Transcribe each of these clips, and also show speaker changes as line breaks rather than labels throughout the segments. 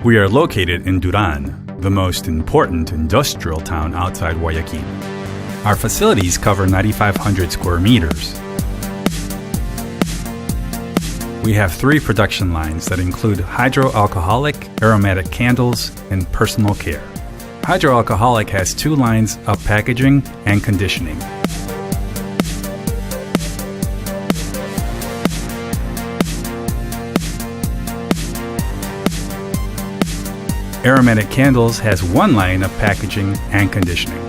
We are located in Duran, the most important industrial town outside Guayaquil. Our facilities cover 9,500 square meters. We have 3 production lines that include hydroalcoholic, aromatic candles, and personal care. Hydroalcoholic has 2 lines of packaging and conditioning. Aromatic candles has 1 line of packaging and conditioning.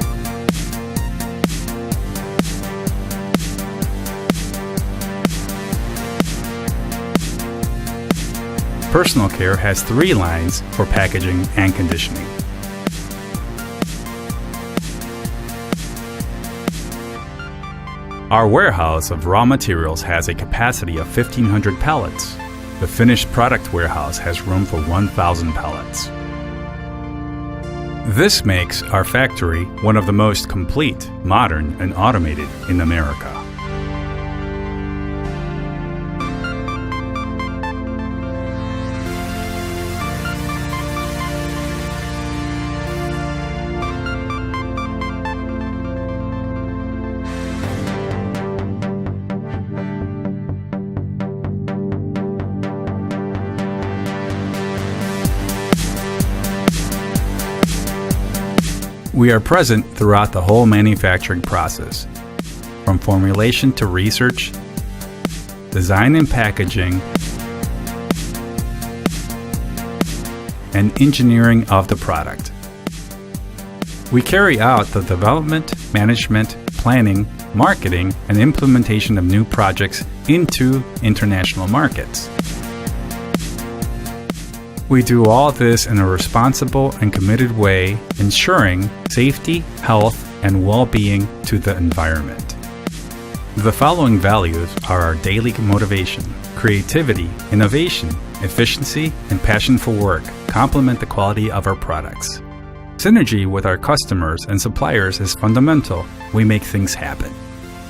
Personal care has 3 lines for packaging and conditioning. Our warehouse of raw materials has a capacity of 1,500 pallets. The finished product warehouse has room for 1,000 pallets. This makes our factory one of the most complete, modern, and automated in America. We are present throughout the whole manufacturing process, from formulation to research, design and packaging, and engineering of the product. We carry out the development, management, planning, marketing, and implementation of new projects into international markets. We do all this in a responsible and committed way, ensuring safety, health, and well-being to the environment. The following values are our daily motivation: creativity, innovation, efficiency, and passion for work complement the quality of our products. Synergy with our customers and suppliers is fundamental. We make things happen.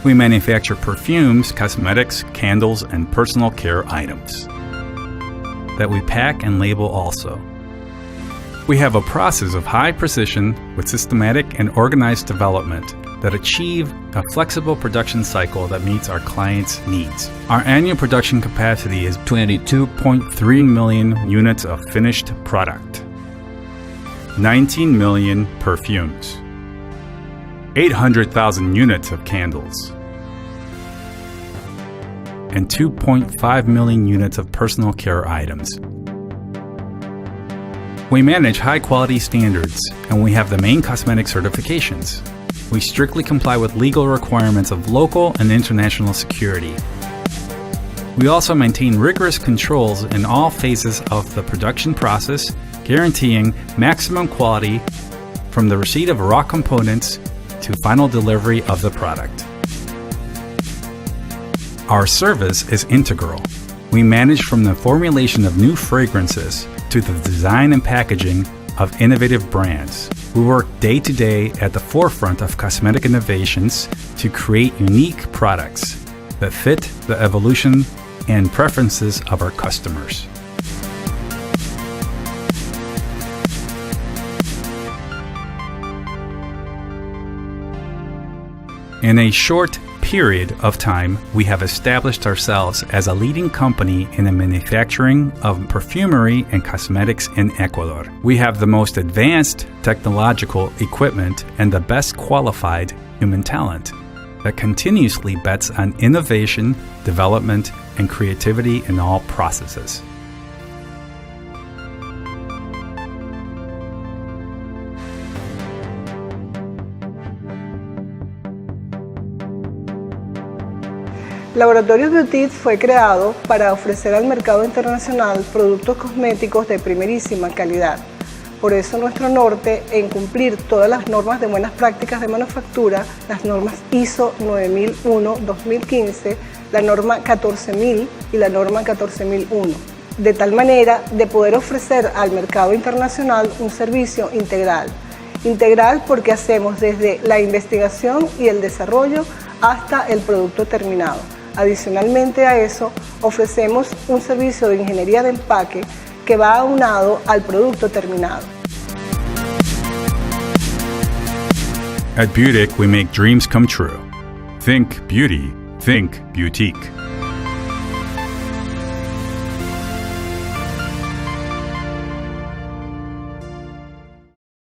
We manufacture perfumes, cosmetics, candles, and personal care items that we pack and label also. We have a process of high precision with systematic and organized development that achieve a flexible production cycle that meets our clients' needs. Our annual production capacity is 22.3 million units of finished product, 19 million perfumes, 800,000 units of candles, and 2.5 million units of personal care items. We manage high-quality standards, and we have the main cosmetic certifications. We strictly comply with legal requirements of local and international security. We also maintain rigorous controls in all phases of the production process, guaranteeing maximum quality from the receipt of raw components to final delivery of the product. Our service is integral. We manage from the formulation of new fragrances to the design and packaging of innovative brands. We work day to day at the forefront of cosmetic innovations to create unique products that fit the evolution and preferences of our customers. In a short period of time, we have established ourselves as a leading company in the manufacturing of perfumery and cosmetics in Ecuador. We have the most advanced technological equipment and the best qualified human talent that continuously bets on innovation, development, and creativity in all processes.
Laboratorios Beautik fue creado para ofrecer al mercado internacional productos cosméticos de primerísima calidad. Por eso nuestro norte en cumplir todas las normas de buenas prácticas de manufactura, las normas ISO 9001-2015, la norma 14000 y la norma 14001, de tal manera de poder ofrecer al mercado internacional un servicio integral. Integral porque hacemos desde la investigación y el desarrollo hasta el producto terminado. Adicionalmente a eso, ofrecemos un servicio de ingeniería de empaque que va aunado al producto terminado.
At Beautik, we make dreams come true. Think beauty, think Beautik.